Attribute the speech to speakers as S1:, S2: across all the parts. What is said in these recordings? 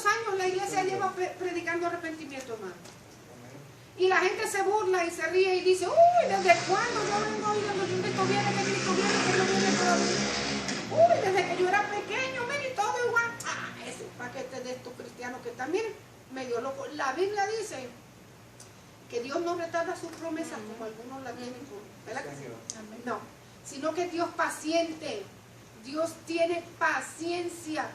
S1: ¿Cuántos años la iglesia lleva predicando arrepentimiento, hermano? Y la gente se burla y se ríe y dice, uy, ¿desde cuándo yo vengo oyendo que Cristo viene, que Cristo viene, que no viene todavía? Uy, desde que yo era pequeño, mire, todo igual. Ah, ese paquete de estos cristianos que también medio loco. La Biblia dice que Dios no retarda sus promesas como algunos la tienen, ¿verdad que sí? No, sino que Dios paciente. Dios tiene paciencia,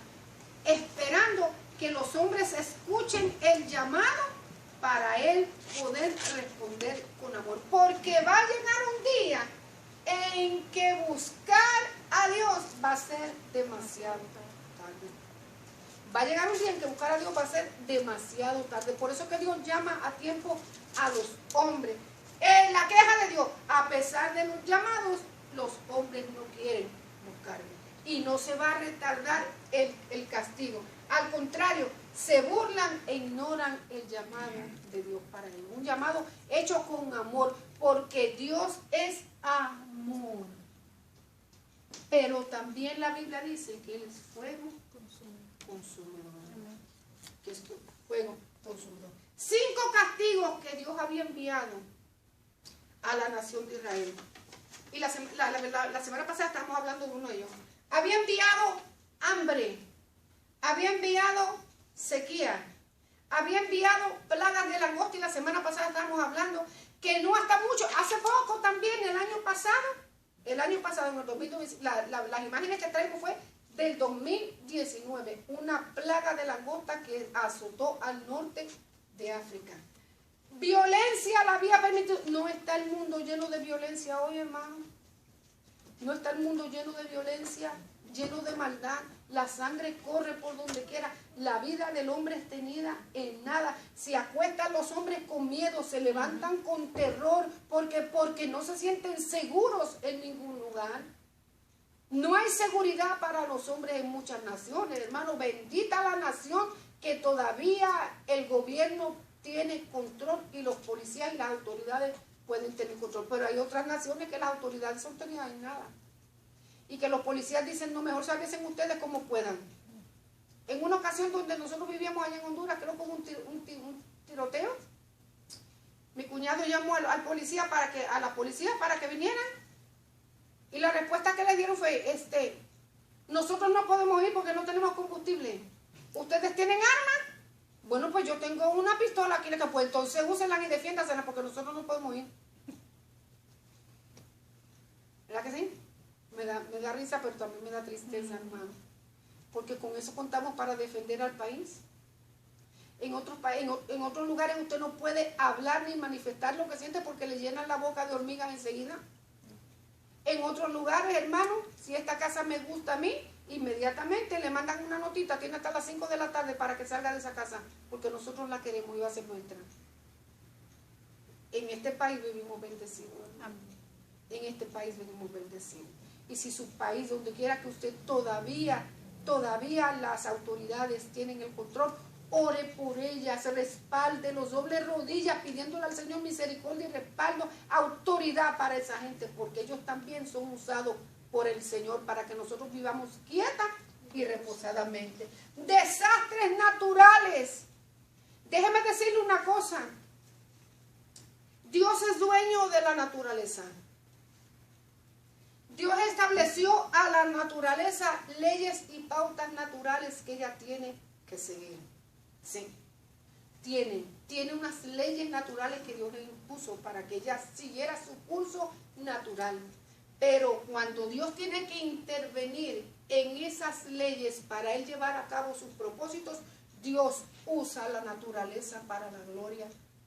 S1: esperando que los hombres escuchen el llamado para Él poder responder con amor. Porque va a llegar un día en que buscar a Dios va a ser demasiado tarde. Va a llegar un día en que buscar a Dios va a ser demasiado tarde. Por eso que Dios llama a tiempo a los hombres. En la queja de Dios, a pesar de los llamados, los hombres no quieren buscarme. Y no se va a retardar el castigo. Al contrario, se burlan e ignoran el llamado de Dios para ellos. Un llamado hecho con amor, porque Dios es amor. Pero también la Biblia dice que Él es fuego consumidor. Que es fuego consumidor. 5 castigos que Dios había enviado a la nación de Israel. Y la semana pasada estábamos hablando de uno de ellos. Había enviado hambre, había enviado sequía, había enviado plagas de langosta, y la semana pasada estábamos hablando que no hasta mucho, hace poco también, el año pasado en el 2019, las imágenes que traemos fue del 2019, una plaga de langosta que azotó al norte de África. Violencia la había permitido. No está el mundo lleno de violencia hoy, hermano. No está el mundo lleno de violencia, lleno de maldad. La sangre corre por donde quiera. La vida del hombre es tenida en nada. Se acuestan los hombres con miedo, se levantan con terror, porque no se sienten seguros en ningún lugar. No hay seguridad para los hombres en muchas naciones, hermano. Bendita la nación que todavía el gobierno tiene control y los policías y las autoridades pueden tener control. Pero hay otras naciones que las autoridades son tenidas en nada. Y que los policías dicen, no, mejor sálvense ustedes como puedan. En una ocasión donde nosotros vivíamos allá en Honduras, creo que hubo un tiroteo. Mi cuñado llamó a la policía para que vinieran. Y la respuesta que le dieron fue, nosotros no podemos ir porque no tenemos combustible. ¿Ustedes tienen armas? Bueno, pues yo tengo una pistola aquí, pues entonces úsenla y defiéndanse porque nosotros no podemos ir. ¿Verdad que sí? Me da risa, pero también me da tristeza, hermano. Porque con eso contamos para defender al país. En otros lugares usted no puede hablar ni manifestar lo que siente porque le llenan la boca de hormigas enseguida. En otros lugares, hermano, si esta casa me gusta a mí, inmediatamente le mandan una notita, tiene hasta las 5 de la tarde para que salga de esa casa, porque nosotros la queremos y va a ser nuestra. En este país vivimos bendecidos, hermano. En este país vivimos bendecidos. Y si su país, donde quiera que usted todavía las autoridades tienen el control, ore por ellas, respalde, los doble rodillas, pidiéndole al Señor misericordia y respaldo, autoridad para esa gente, porque ellos también son usados por el Señor para que nosotros vivamos quietas y reposadamente. Desastres naturales. Déjeme decirle una cosa. Dios es dueño de la naturaleza. Dios estableció a la naturaleza leyes y pautas naturales que ella tiene que seguir. Sí, tiene unas leyes naturales que Dios le impuso para que ella siguiera su curso natural. Pero cuando Dios tiene que intervenir en esas leyes para Él llevar a cabo sus propósitos, Dios usa la naturaleza para la gloria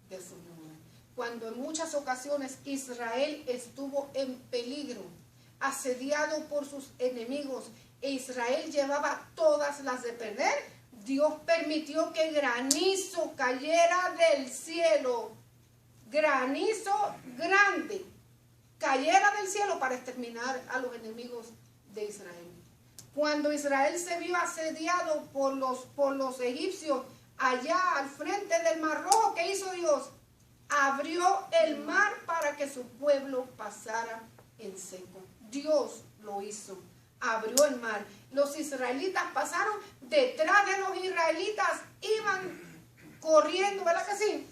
S1: de su nombre. Cuando en muchas ocasiones Israel estuvo en peligro, asediado por sus enemigos, e Israel llevaba todas las de perder, Dios permitió que granizo cayera del cielo, granizo grande, cayera del cielo para exterminar a los enemigos de Israel. Cuando Israel se vio asediado por los egipcios allá al frente del Mar Rojo, ¿qué hizo Dios? Abrió el mar para que su pueblo pasara en seco. Dios lo hizo. abrió el mar. Los israelitas pasaron, detrás de los israelitas iban corriendo, ¿verdad que sí?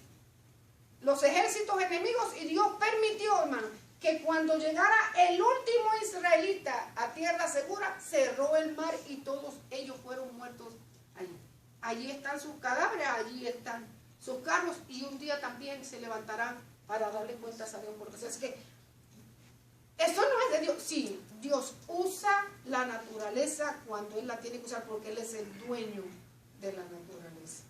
S1: Los ejércitos enemigos, y Dios permitió, hermano, que cuando llegara el último israelita a tierra segura, cerró el mar y todos ellos fueron muertos allí. Allí están sus cadáveres, allí están sus carros, y un día también se levantarán para darle cuentas a Dios. Porque es que eso no es de Dios. Sí, Dios usa la naturaleza cuando Él la tiene que usar, porque Él es el dueño de la naturaleza.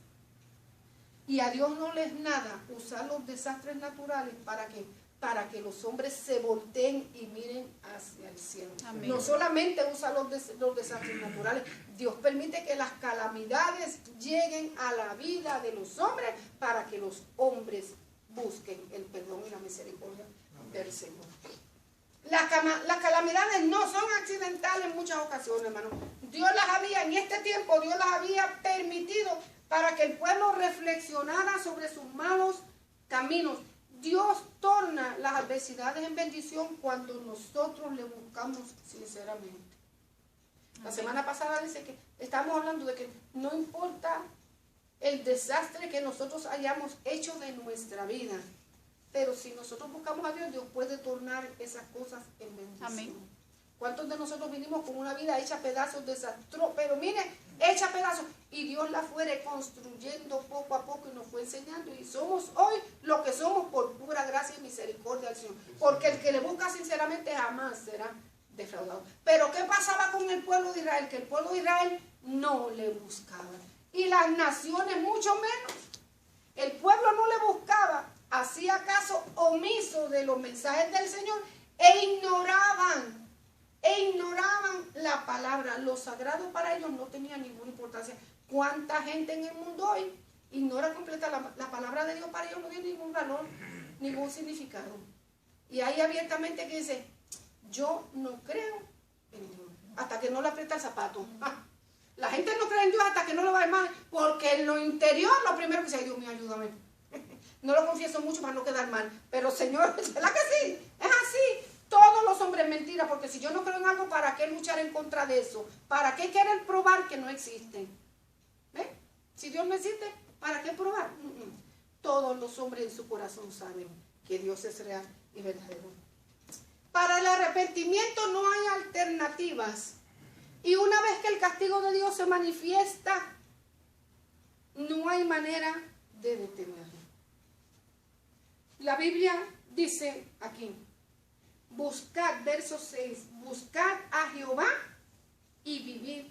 S1: Y a Dios no le es nada usar los desastres naturales para que los hombres se volteen y miren hacia el cielo. Amén. No solamente usa los desastres naturales, Dios permite que las calamidades lleguen a la vida de los hombres para que los hombres busquen el perdón y la misericordia del Señor. Las calamidades no son accidentales en muchas ocasiones, hermano. Dios las había, en este tiempo, Dios las había permitido para que el pueblo reflexionara sobre sus malos caminos. Dios torna las adversidades en bendición cuando nosotros le buscamos sinceramente. La semana pasada dice que estamos hablando de que no importa el desastre que nosotros hayamos hecho de nuestra vida, pero si nosotros buscamos a Dios, Dios puede tornar esas cosas en bendición. Amén. ¿Cuántos de nosotros vinimos con una vida hecha pedazos, desastrosa? Pero mire, hecha pedazos. Y Dios la fue reconstruyendo poco a poco y nos fue enseñando. Y somos hoy lo que somos por pura gracia y misericordia del Señor. Porque el que le busca sinceramente jamás será defraudado. Pero ¿qué pasaba con el pueblo de Israel? Que el pueblo de Israel no le buscaba. Y las naciones mucho menos. El pueblo no le buscaba. Hacía caso omiso de los mensajes del Señor e ignoraban la palabra. Lo sagrado para ellos no tenía ninguna importancia. ¿Cuánta gente en el mundo hoy ignora completa la palabra de Dios? Para ellos no tiene ningún valor, ningún significado. Y hay abiertamente que dice, yo no creo en Dios hasta que no le aprieta el zapato. La gente no cree en Dios hasta que no le va mal, porque en lo interior lo primero que dice, Dios mío, ayúdame. No lo confieso mucho para no quedar mal, pero Señor, ¿verdad que sí? Es así. Todos los hombres mentiras, porque si yo no creo en algo, ¿para qué luchar en contra de eso? ¿Para qué querer probar que no existe? ¿Ve? Si Dios no existe, ¿para qué probar? Todos los hombres en su corazón saben que Dios es real y verdadero. Para el arrepentimiento no hay alternativas. Y una vez que el castigo de Dios se manifiesta, no hay manera de detenerlo. La Biblia dice aquí, buscad, verso 6, buscad a Jehová y vivid.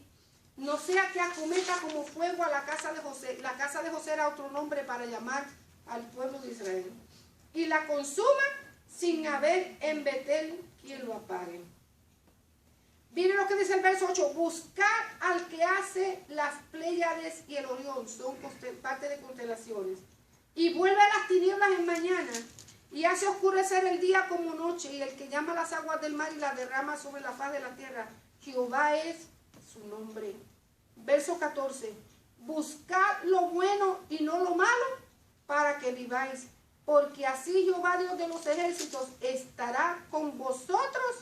S1: No sea que acometa como fuego a la casa de José. La casa de José era otro nombre para llamar al pueblo de Israel. Y la consuma sin haber en Betel quien lo apague. Miren lo que dice el verso 8. Buscad al que hace las Pléyades y el Orión. Son parte de constelaciones. Y vuelve a las tinieblas en mañana. Y hace oscurecer el día como noche. Y el que llama las aguas del mar y las derrama sobre la faz de la tierra. Jehová es su nombre. Verso 14. Buscad lo bueno y no lo malo para que viváis. Porque así Jehová Dios de los ejércitos estará con vosotros,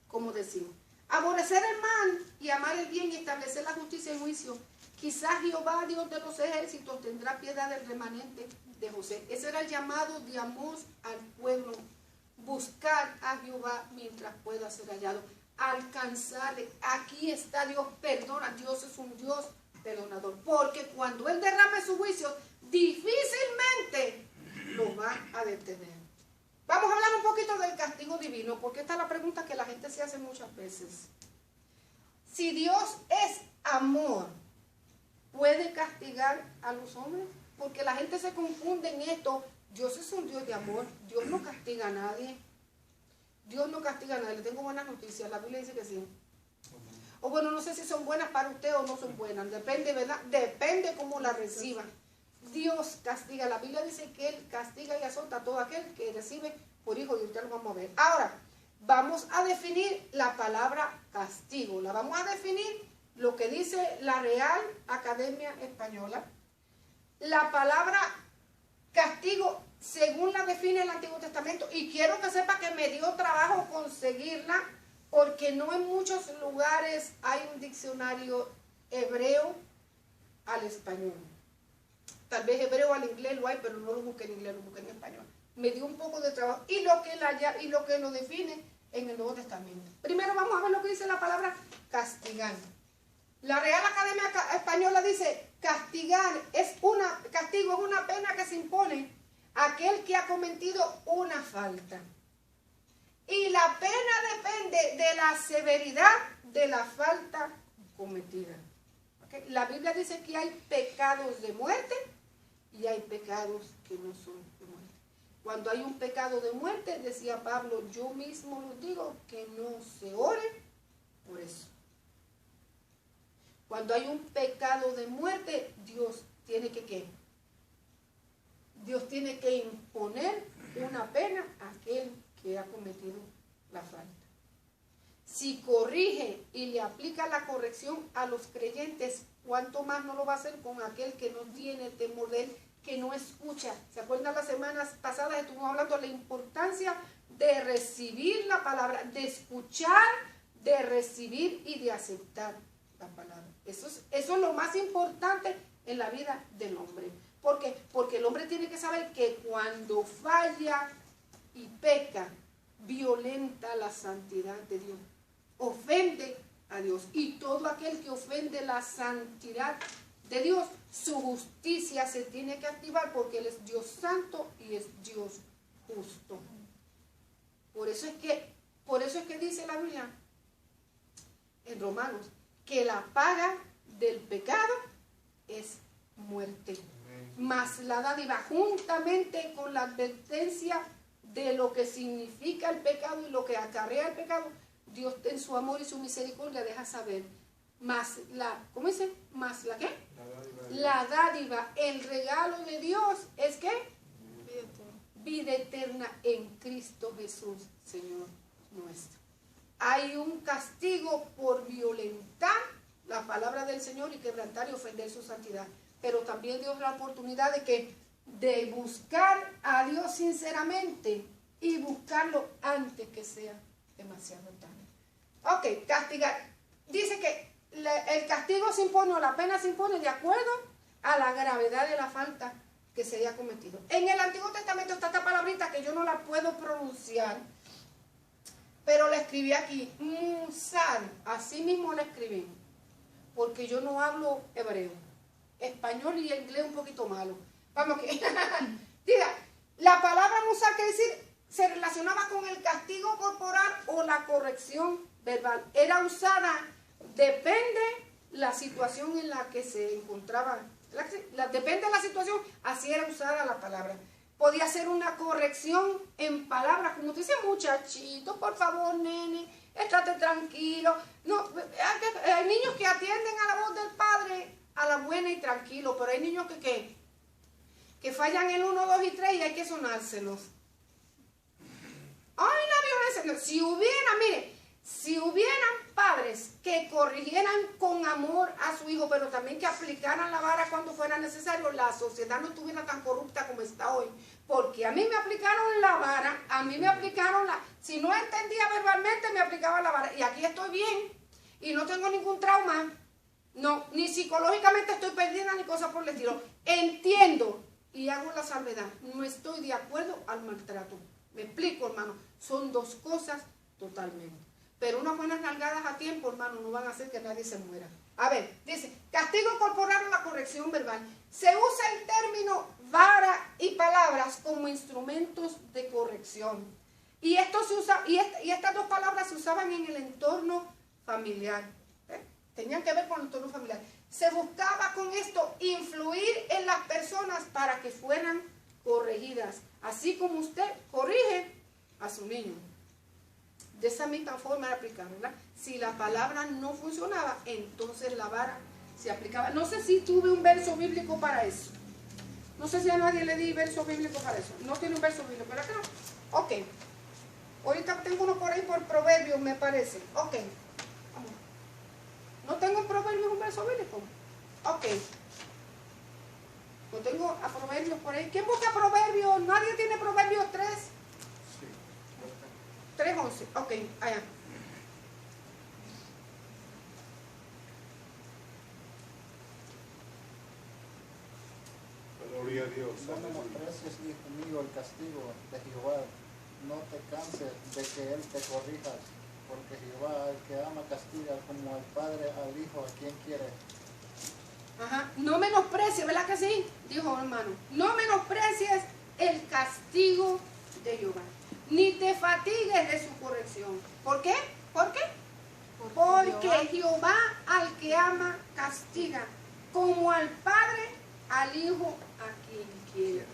S1: como decimos. Aborrecer el mal y amar el bien y establecer la justicia y juicio. Quizás Jehová Dios de los ejércitos tendrá piedad del remanente de José. Ese era el llamado de Amós al pueblo. Buscar a Jehová mientras pueda ser hallado. Alcanzarle. Aquí está Dios, perdona. Dios es un Dios perdonador. Porque cuando Él derrame su juicio, difícilmente lo va a detener. Vamos a hablar un poquito del castigo divino, porque esta es la pregunta que la gente se hace muchas veces. Si Dios es amor, ¿puede castigar a los hombres? Porque la gente se confunde en esto. Dios es un Dios de amor. Dios no castiga a nadie. Dios no castiga a nadie. Le tengo buenas noticias. La Biblia dice que sí. O bueno, no sé si son buenas para usted o no son buenas. Depende, ¿verdad? Depende cómo la reciban. Dios castiga. La Biblia dice que Él castiga y azota a todo aquel que recibe por hijo. Y ahorita lo vamos a ver. Ahora, vamos a definir la palabra castigo. La vamos a definir lo que dice la Real Academia Española. La palabra castigo, según la define el Antiguo Testamento, y quiero que sepa que me dio trabajo conseguirla, porque no en muchos lugares hay un diccionario hebreo al español. Tal vez hebreo al inglés lo hay, pero no lo busqué en inglés, lo busqué en español. Me dio un poco de trabajo. Y lo que lo define en el Nuevo Testamento. Primero vamos a ver lo que dice la palabra castigar. La Real Academia Española dice, castigo es una pena que se impone a aquel que ha cometido una falta. Y la pena depende de la severidad de la falta cometida. ¿Okay? La Biblia dice que hay pecados de muerte y hay pecados que no son de muerte. Cuando hay un pecado de muerte, decía Pablo, yo mismo lo digo, que no se ore por eso. Cuando hay un pecado de muerte, Dios tiene que ¿qué? Dios tiene que imponer una pena a aquel que ha cometido la falta. Si corrige y le aplica la corrección a los creyentes, ¿cuánto más no lo va a hacer con aquel que no tiene temor de él, que no escucha? ¿Se acuerdan las semanas pasadas? Estuvimos hablando de la importancia de recibir la palabra, de escuchar, de recibir y de aceptar la palabra. Eso es lo más importante en la vida del hombre. ¿Por qué? Porque el hombre tiene que saber que cuando falla y peca, violenta la santidad de Dios, ofende a Dios, y todo aquel que ofende la santidad de Dios, su justicia se tiene que activar, porque Él es Dios santo y es Dios justo. Por eso es que dice la Biblia en Romanos que la paga del pecado es muerte. Mas la dádiva, juntamente con la advertencia de lo que significa el pecado y lo que acarrea el pecado, Dios en su amor y su misericordia deja saber. ¿Cómo dice? ¿Más la qué? La dádiva, el regalo de Dios es ¿qué? Vida eterna en Cristo Jesús, Señor nuestro. Hay un castigo por violentar la palabra del Señor y quebrantar y ofender su santidad. Pero también Dios da la oportunidad de buscar a Dios sinceramente y buscarlo antes que sea demasiado tarde. Ok, castigar. Dice que el castigo se impone o la pena se impone de acuerdo a la gravedad de la falta que se haya cometido. En el Antiguo Testamento está esta palabrita que yo no la puedo pronunciar, pero la escribí aquí, musar, así mismo la escribí, porque yo no hablo hebreo, español y inglés un poquito malo. Vamos que, diga, la palabra musar quiere decir, se relacionaba con el castigo corporal o la corrección verbal. Era usada, depende la situación en la que se encontraba, depende de la situación, así era usada la palabra. Podía ser una corrección en palabras, como te dice, muchachito, por favor, nene, estate tranquilo. No, hay niños que atienden a la voz del padre, a la buena y tranquilo, pero hay niños que fallan el 1, 2 y 3 y hay que sonárselos. ¡Ay, la violencia! Si hubieran padres que corrigieran con amor a su hijo, pero también que aplicaran la vara cuando fuera necesario, la sociedad no estuviera tan corrupta como está hoy. Porque a mí me aplicaron la vara, si no entendía verbalmente, me aplicaban la vara. Y aquí estoy bien y no tengo ningún trauma. No, ni psicológicamente estoy perdida ni cosas por el estilo. Entiendo y hago la salvedad. No estoy de acuerdo al maltrato. Me explico, hermano. Son dos cosas totalmente. Pero unas buenas nalgadas a tiempo, hermano, no van a hacer que nadie se muera. A ver, dice, castigo corporal o la corrección verbal. Se usa el término vara y palabras como instrumentos de corrección. Y esto se usa, y estas dos palabras se usaban en el entorno familiar. Tenían que ver con el entorno familiar. Se buscaba con esto influir en las personas para que fueran corregidas. Así como usted corrige a su niño. De esa misma forma de aplicar, ¿verdad? Si la palabra no funcionaba, entonces la vara se aplicaba. No sé si tuve un verso bíblico para eso. No sé si a nadie le di verso bíblico para eso. No tiene un verso bíblico, ¿verdad que no? Ok. Ahorita tengo uno por ahí por Proverbios, me parece. Ok. Vamos. ¿No tengo en Proverbios un verso bíblico? Ok. No tengo a Proverbios por ahí. ¿Quién busca Proverbios? ¿Nadie tiene Proverbios 3? 3:11. Ok, allá.
S2: Gloria a Dios.
S3: No menosprecies, hijo mío, el castigo de Jehová. No te canses de que Él te corrija, porque Jehová, el que ama, castiga, como el padre al hijo, a quien quiere.
S1: Ajá. No menosprecies, ¿verdad que sí? Dijo hermano. No menosprecies el castigo de Jehová, ni te fatigues de su corrección. ¿Por qué? ¿Por qué? Porque Jehová al que ama castiga, como al padre al hijo a quien quiere.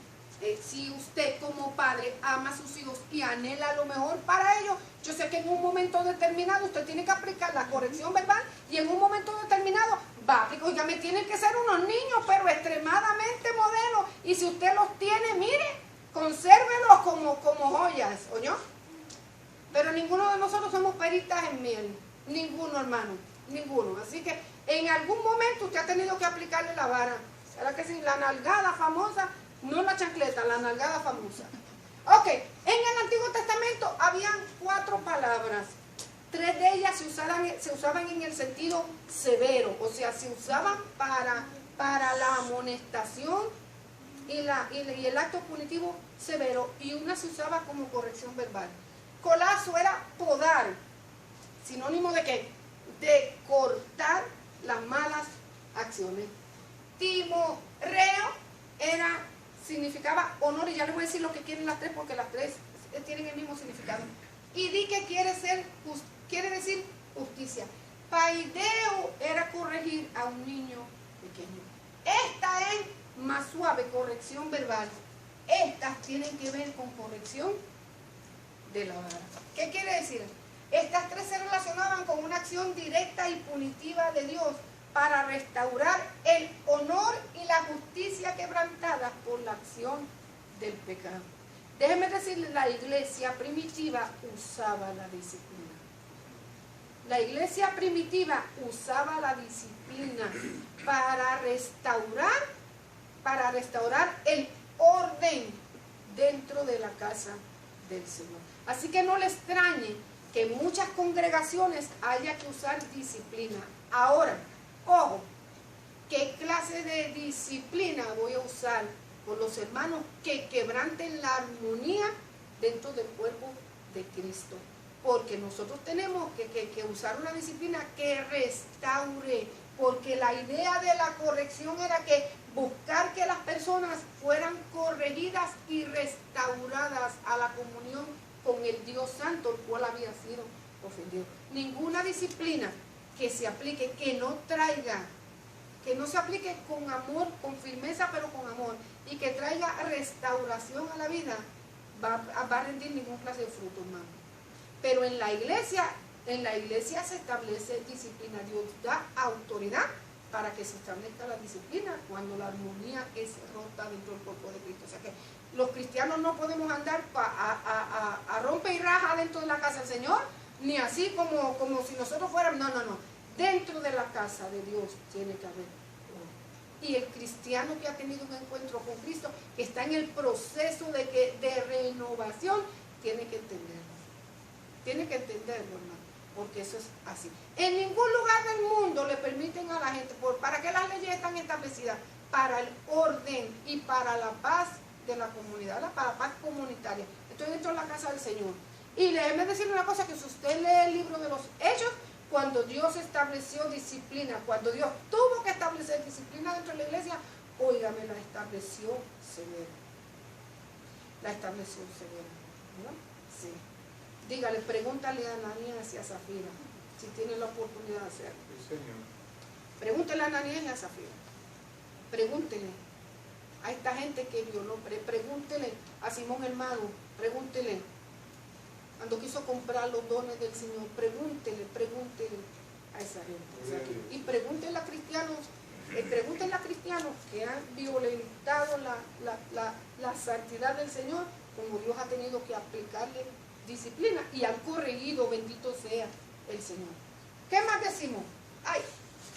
S1: Si usted como padre ama a sus hijos y anhela lo mejor para ellos, yo sé que en un momento determinado usted tiene que aplicar la corrección verbal y en un momento determinado va a aplicar. Oiga, me tienen que ser unos niños, pero extremadamente modelos. Y si usted los tiene, mire, consérvelos como joyas, ¿oyó? Pero ninguno de nosotros somos peritas en miel. Ninguno, hermano, ninguno. Así que en algún momento usted ha tenido que aplicarle la vara. ¿Verdad que sí? La nalgada famosa, no la chancleta, la nalgada famosa. Ok, en el Antiguo Testamento habían 4 palabras. 3 de ellas se usaban en el sentido severo, o sea, se usaban para la amonestación y el acto punitivo severo, y una se usaba como corrección verbal. Colazo era podar, sinónimo de ¿qué? De cortar las malas acciones. Timorreo significaba honor, y ya les voy a decir lo que quieren las 3 porque las 3 tienen el mismo significado. Y di que quiere decir justicia. Paideo era corregir a un niño pequeño. Esta es más suave, corrección verbal. Estas tienen que ver con corrección de la vara. ¿Qué quiere decir? Estas 3 se relacionaban con una acción directa y punitiva de Dios para restaurar el honor y la justicia quebrantadas por la acción del pecado. Déjenme decirles, la iglesia primitiva usaba la disciplina. La iglesia primitiva usaba la disciplina para restaurar el orden dentro de la casa del Señor. Así que no le extrañe que en muchas congregaciones haya que usar disciplina. Ahora, ojo, ¿qué clase de disciplina voy a usar con los hermanos que quebranten la armonía dentro del cuerpo de Cristo? Porque nosotros tenemos que usar una disciplina que restaure, porque la idea de la corrección era que buscar que las personas fueran corregidas y restauradas a la comunión con el Dios Santo, el cual había sido ofendido. Ninguna disciplina que se aplique, que no se aplique con amor, con firmeza, pero con amor, y que traiga restauración a la vida, va a rendir ningún clase de fruto, hermano. Pero en la iglesia se establece disciplina. Dios da autoridad para que se establezca la disciplina cuando la armonía es rota dentro del cuerpo de Cristo. O sea que los cristianos no podemos andar a rompe y raja dentro de la casa del Señor, ni así como si nosotros fuéramos. No. Dentro de la casa de Dios tiene que haber orden. Y el cristiano que ha tenido un encuentro con Cristo, que está en el proceso de renovación, tiene que entenderlo. Tiene que entenderlo, hermano, porque eso es así. En ningún lugar del mundo le permiten a la gente, ¿para qué las leyes están establecidas? Para el orden y para la paz de la comunidad, para la paz comunitaria. Estoy dentro de la casa del Señor. Y déjeme decirle una cosa, que si usted lee el libro de los Hechos, cuando Dios estableció disciplina, cuando Dios tuvo que establecer disciplina dentro de la iglesia, óigame, la estableció severa. La estableció severa, ¿no? Sí. Dígale, pregúntale a Ananías y a Zafira, si tiene la oportunidad de hacerlo.
S2: Sí, Señor.
S1: Pregúntele a Ananías y a Zafira. Pregúntele a esta gente que violó. Pregúntele a Simón el Mago. Pregúntele cuando quiso comprar los dones del Señor. Pregúntele a esa gente. O sea, y pregúntele a cristianos que han violentado la santidad del Señor, como Dios ha tenido que aplicarle disciplina y han corregido, bendito sea el Señor. ¿Qué más decimos? Ay,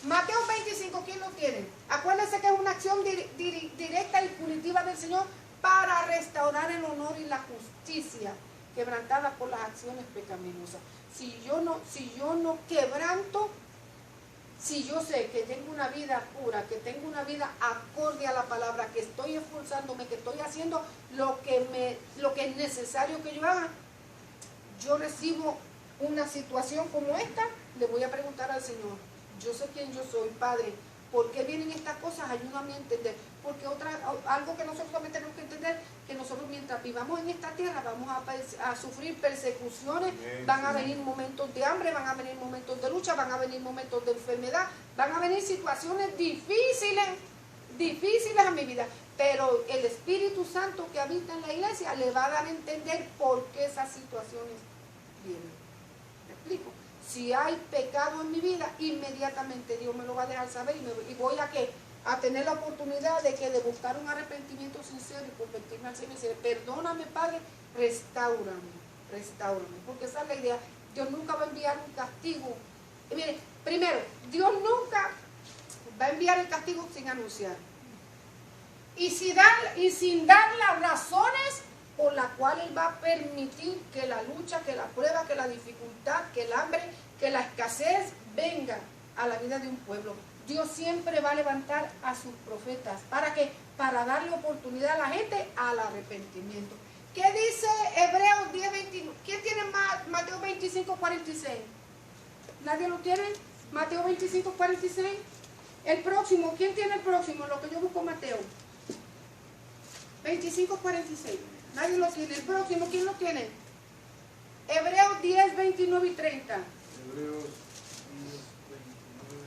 S1: Mateo 25, ¿quién lo tiene? Acuérdense que es una acción directa y punitiva del Señor para restaurar el honor y la justicia quebrantada por las acciones pecaminosas. Si yo no quebranto, Si yo sé que tengo una vida pura, que tengo una vida acorde a la palabra, que estoy esforzándome, que estoy haciendo lo que es necesario que yo haga, yo recibo una situación como esta, le voy a preguntar al Señor, yo sé quién yo soy, Padre, ¿por qué vienen estas cosas? Ayúdame a entender. Porque algo que nosotros también tenemos que entender, que nosotros mientras vivamos en esta tierra vamos a sufrir persecuciones, van a venir momentos de hambre, van a venir momentos de lucha, van a venir momentos de enfermedad, van a venir situaciones difíciles a mi vida. Pero el Espíritu Santo que habita en la iglesia le va a dar a entender por qué esas situaciones vienen. ¿Me explico? Si hay pecado en mi vida, inmediatamente Dios me lo va a dejar saber y voy a tener la oportunidad de buscar un arrepentimiento sincero y convertirme al Señor y decir, perdóname, Padre, restáurame, porque esa es la idea. Dios nunca va a enviar un castigo. Y mire, primero, Dios nunca va a enviar el castigo sin anunciar. Y sin dar las razones por las cuales Él va a permitir que la lucha, que la prueba, que la dificultad, que el hambre, que la escasez venga a la vida de un pueblo. Dios siempre va a levantar a sus profetas. ¿Para qué? Para darle oportunidad a la gente al arrepentimiento. ¿Qué dice Hebreos 10:21? ¿Quién tiene Mateo 25:46? ¿Nadie lo tiene? Mateo 25:46. El próximo, ¿quién tiene el próximo? Lo que yo busco, Mateo 25:46. Nadie lo tiene. El próximo, ¿quién lo tiene? Hebreos 10:29 y 30.
S2: Hebreos 10, 29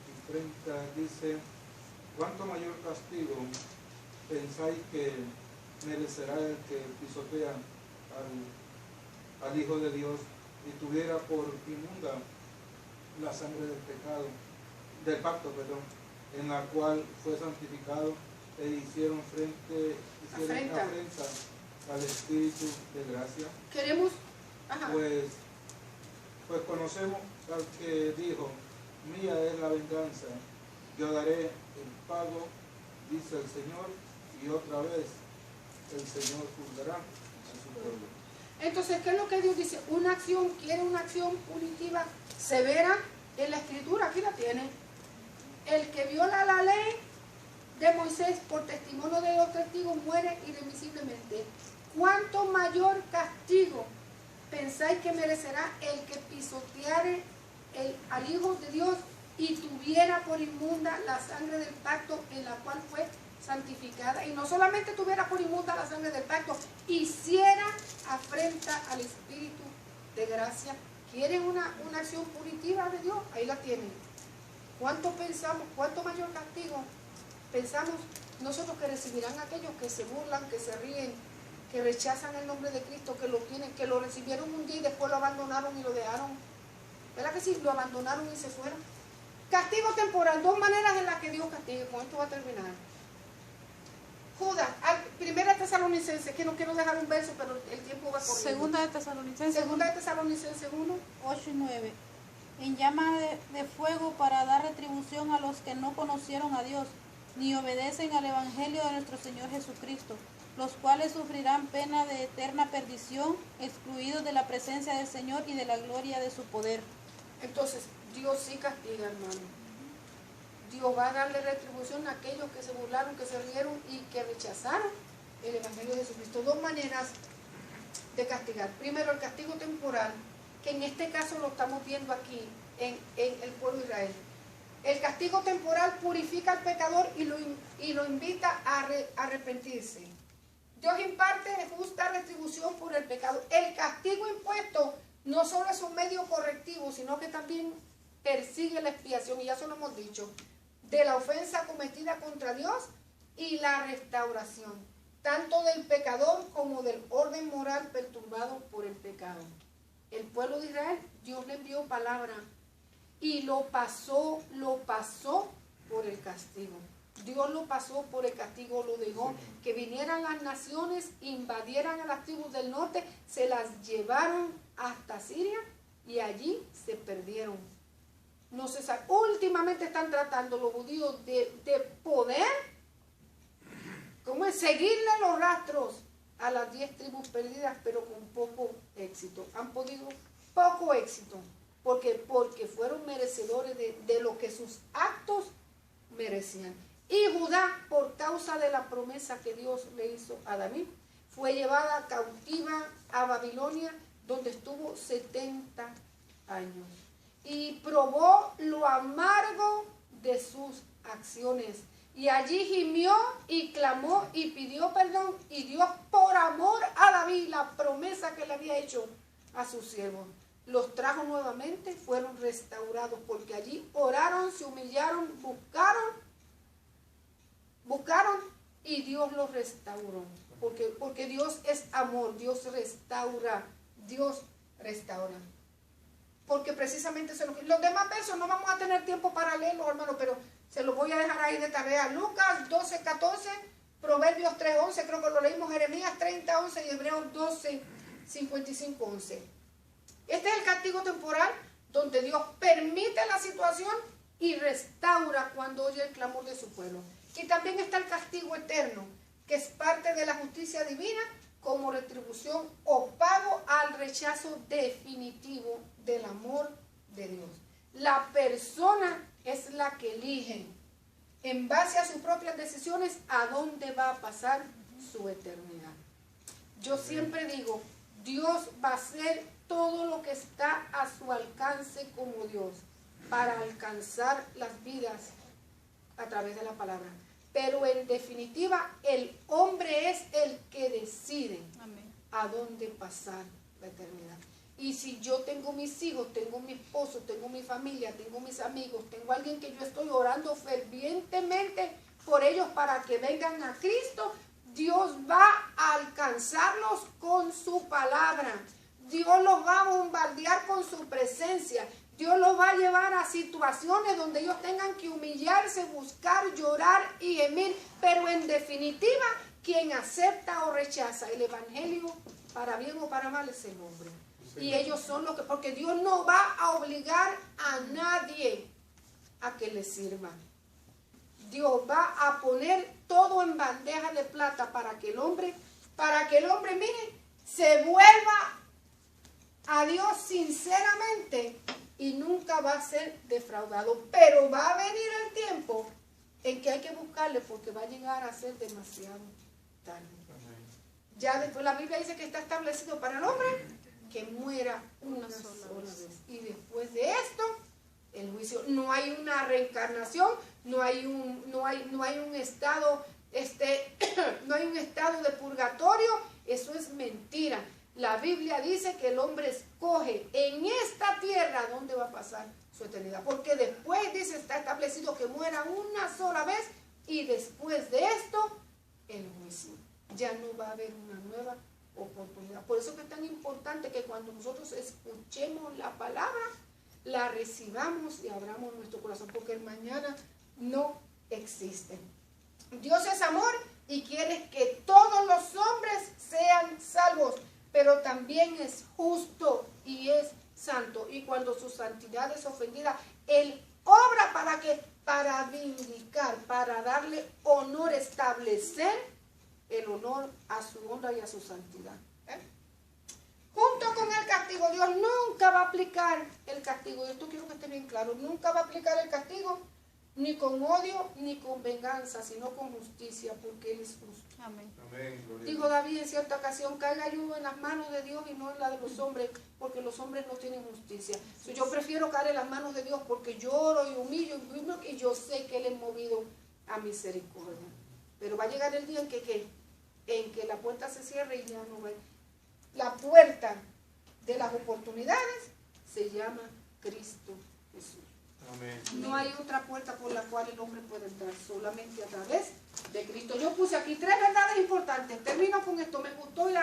S2: y 30 dice: ¿cuánto mayor castigo pensáis que merecerá el que pisotea al Hijo de Dios y tuviera por inmunda la sangre del pacto, en la cual fue santificado e hicieron afrenta al Espíritu de gracia?
S1: Queremos, ajá.
S2: Pues conocemos al que dijo: mía es la venganza, yo daré el pago, dice el Señor. Y otra vez el Señor juzgará a su pueblo.
S1: Entonces, ¿qué es lo que Dios dice? Quiere una acción punitiva severa en la Escritura. Aquí la tiene. El que viola la ley de Moisés por testimonio de los testigos muere irremisiblemente. ¿Cuánto mayor castigo pensáis que merecerá el que pisoteare al Hijo de Dios y tuviera por inmunda la sangre del pacto en la cual fue santificada? Y no solamente tuviera por inmunda la sangre del pacto, hiciera afrenta al Espíritu de gracia. ¿Quieren una acción punitiva de Dios? Ahí la tienen. ¿Cuánto pensamos? ¿Cuánto mayor castigo pensamos nosotros que recibirán aquellos que se burlan, que se ríen, que rechazan el nombre de Cristo, que lo recibieron un día y después lo abandonaron y lo dejaron? ¿Verdad que sí? Lo abandonaron y se fueron. Castigo temporal, dos maneras en las que Dios castiga. ¿Con esto va a terminar? Judas, Primera de Tesalonicenses, que no quiero dejar un verso, pero el tiempo va corriendo.
S4: Segunda de Tesalonicenses
S1: 1.
S4: 8 y 9. En llama de fuego para dar retribución a los que no conocieron a Dios, ni obedecen al Evangelio de nuestro Señor Jesucristo, los cuales sufrirán pena de eterna perdición, excluidos de la presencia del Señor y de la gloria de su poder.
S1: Entonces, Dios sí castiga, hermano. Dios va a darle retribución a aquellos que se burlaron, que se rieron y que rechazaron el Evangelio de Jesucristo. Dos maneras de castigar. Primero, el castigo temporal, que en este caso lo estamos viendo aquí en el pueblo de Israel. El castigo temporal purifica al pecador y lo invita a arrepentirse. Dios imparte justa retribución por el pecado. El castigo impuesto no solo es un medio correctivo, sino que también persigue la expiación, y ya eso lo hemos dicho, de la ofensa cometida contra Dios y la restauración, tanto del pecador como del orden moral perturbado por el pecado. El pueblo de Israel, Dios le envió palabra y lo pasó por el castigo. Dios lo pasó por el castigo, lo dejó que vinieran las naciones, invadieran a las tribus del norte, se las llevaron hasta Siria y allí se perdieron. No se sabe. Últimamente están tratando los judíos de poder, ¿cómo es? Seguirle los rastros a las 10 tribus perdidas, pero con poco éxito. Han podido, poco éxito. porque fueron merecedores de lo que sus actos merecían. Y Judá, por causa de la promesa que Dios le hizo a David, fue llevada cautiva a Babilonia, donde estuvo 70 años. Y probó lo amargo de sus acciones. Y allí gimió y clamó y pidió perdón. Y Dios, por amor a David, la promesa que le había hecho a sus siervos, los trajo nuevamente, fueron restaurados, porque allí oraron, se humillaron, buscaron y Dios los restauró. Porque Dios es amor, Dios restaura. Porque precisamente los demás versos no vamos a tener tiempo para leerlos, hermano, pero se los voy a dejar ahí de tarea. Lucas 12, 14, Proverbios 3, 11, creo que lo leímos, Jeremías 30, 11 y Hebreos 12, 55, 11. Este es el castigo temporal donde Dios permite la situación y restaura cuando oye el clamor de su pueblo. Y también está el castigo eterno, que es parte de la justicia divina como retribución o pago al rechazo definitivo del amor de Dios. La persona es la que elige, en base a sus propias decisiones, a dónde va a pasar su eternidad. Yo siempre digo, Dios va a hacer todo lo que está a su alcance como Dios para alcanzar las vidas a través de la palabra. Pero en definitiva, el hombre es el que decide a dónde pasar la eternidad. Y si yo tengo mis hijos, tengo mi esposo, tengo mi familia, tengo mis amigos, tengo alguien que yo estoy orando fervientemente por ellos para que vengan a Cristo, Dios va a alcanzarlos con su palabra. Dios los va a bombardear con su presencia. Dios los va a llevar a situaciones donde ellos tengan que humillarse, buscar, llorar y gemir. Pero en definitiva, quien acepta o rechaza el evangelio, para bien o para mal, es el hombre. Y ellos son los que, porque Dios no va a obligar a nadie a que le sirva. Dios va a poner todo en bandeja de plata para que el hombre, mire, se vuelva a Dios sinceramente y nunca va a ser defraudado. Pero va a venir el tiempo en que hay que buscarle, porque va a llegar a ser demasiado tarde. Ya después la Biblia dice que está establecido para el hombre que muera una sola vez. Y después de esto, el juicio. No hay una reencarnación, no hay un estado, no hay un estado de purgatorio. Eso es mentira. La Biblia dice que el hombre escoge en esta tierra dónde va a pasar su eternidad. Porque después dice, está establecido que muera una sola vez y después de esto, el juicio. Ya no va a haber una nueva oportunidad. Por eso que es tan importante que cuando nosotros escuchemos la palabra, la recibamos y abramos nuestro corazón, porque el mañana no existe. Dios es amor y quiere que todos los hombres sean salvos, pero también es justo y es santo. Y cuando su santidad es ofendida, Él obra para vindicar, para darle honor, establecer el honor a su honra y a su santidad. Junto con el castigo, Dios nunca va a aplicar el castigo. Y esto quiero que esté bien claro. Nunca va a aplicar el castigo ni con odio ni con venganza, sino con justicia, porque Él es justo.
S4: Amén.
S1: Dijo David en cierta ocasión, caiga yo en las manos de Dios y no en las de los hombres, porque los hombres no tienen justicia. Yo prefiero caer en las manos de Dios porque lloro y humillo y yo sé que Él es movido a misericordia. Pero va a llegar el día en que la puerta se cierre y ya no va. La puerta de las oportunidades se llama Cristo Jesús.
S2: Amén.
S1: No hay otra puerta por la cual el hombre puede entrar, solamente a través de Cristo. Yo puse aquí 3 verdades importantes. Termino con esto, me gustó y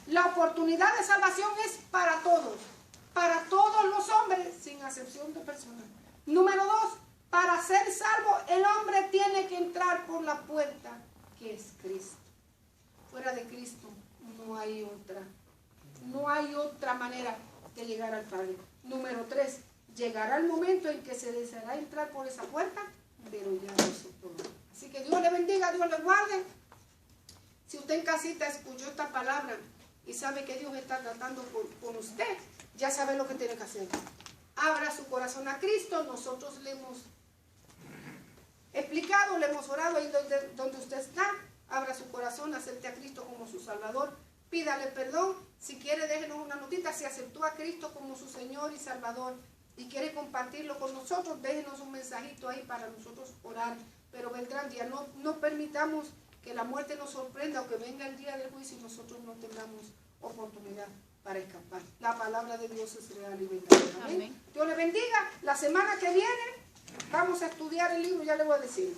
S1: la oportunidad de salvación es para todos los hombres, sin acepción de personas. Número 2, para ser salvo, el hombre tiene que entrar por la puerta que es Cristo. Fuera de Cristo no hay otra manera de llegar al Padre. Número 3, llegará el momento en que se deseará entrar por esa puerta, pero ya no se podrá. Así que Dios le bendiga, Dios le guarde. Si usted en casita escuchó esta palabra y sabe que Dios está tratando con usted, ya sabe lo que tiene que hacer. Abra su corazón a Cristo. Nosotros le hemos explicado, le hemos orado ahí donde usted está. Abra su corazón, acepte a Cristo como su Salvador. Pídale perdón. Si quiere, déjenos una notita. Si aceptó a Cristo como su Señor y Salvador y quiere compartirlo con nosotros, déjenos un mensajito ahí para nosotros orar. Pero vendrá el día. No permitamos que la muerte nos sorprenda o que venga el día del juicio y nosotros no tengamos oportunidad para escapar. La palabra de Dios es real y verdadera. Amén.
S4: Amén.
S1: Dios le bendiga. La semana que viene vamos a estudiar el libro, ya le voy a decir.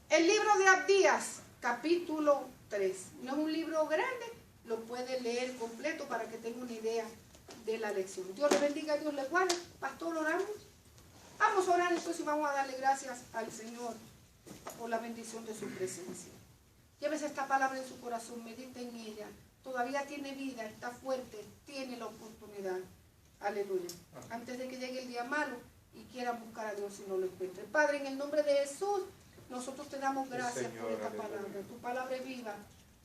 S1: El libro de Abdías, capítulo 3. No es un libro grande, lo puede leer completo para que tenga una idea de la lección. Dios le bendiga, Dios le guarde. Pastor, oramos. Vamos a orar entonces y vamos a darle gracias al Señor por la bendición de su presencia. Llévese esta palabra en su corazón, medite en ella. Todavía tiene vida, está fuerte, tiene la oportunidad. Aleluya. Antes de que llegue el día malo y quiera buscar a Dios y no lo encuentre. Padre, en el nombre de Jesús, nosotros te damos gracias por esta palabra. Tu palabra es viva.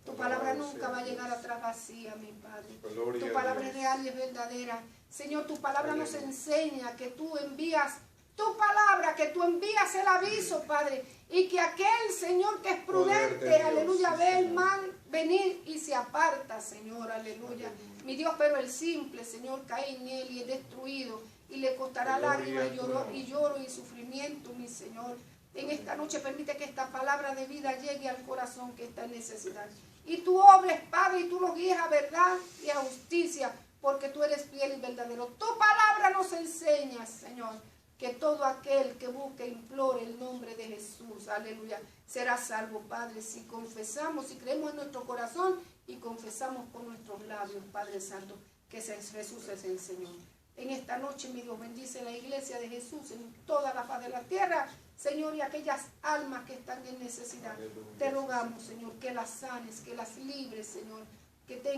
S1: Tu palabra nunca va a llegar atrás vacía, mi Padre. Tu palabra es real y es verdadera. Señor, tu palabra nos enseña que tú envías tu palabra, que tú envías el aviso, Padre, y que aquel, Señor, que es prudente, aleluya, ve el mal venir y se aparta, Señor, aleluya. Mi Dios, pero el simple, Señor, cae en él y es destruido, y le costará lágrimas y lloro y sufrimiento, mi Señor. En esta noche permite que esta palabra de vida llegue al corazón que está en necesidad. Y tú obres, Padre, y tú lo guíes a verdad y a justicia, porque tú eres fiel y verdadero. Tu palabra nos enseña, Señor, que todo aquel que busque, implore el nombre de Jesús, aleluya, será salvo, Padre, si confesamos, si creemos en nuestro corazón y confesamos con nuestros labios, Padre Santo, que Jesús es el Señor. En esta noche, mi Dios, bendice la iglesia de Jesús en toda la faz de la tierra, Señor, y aquellas almas que están en necesidad. Aleluya. Te rogamos, Señor, que las sanes, que las libres, Señor, que tengan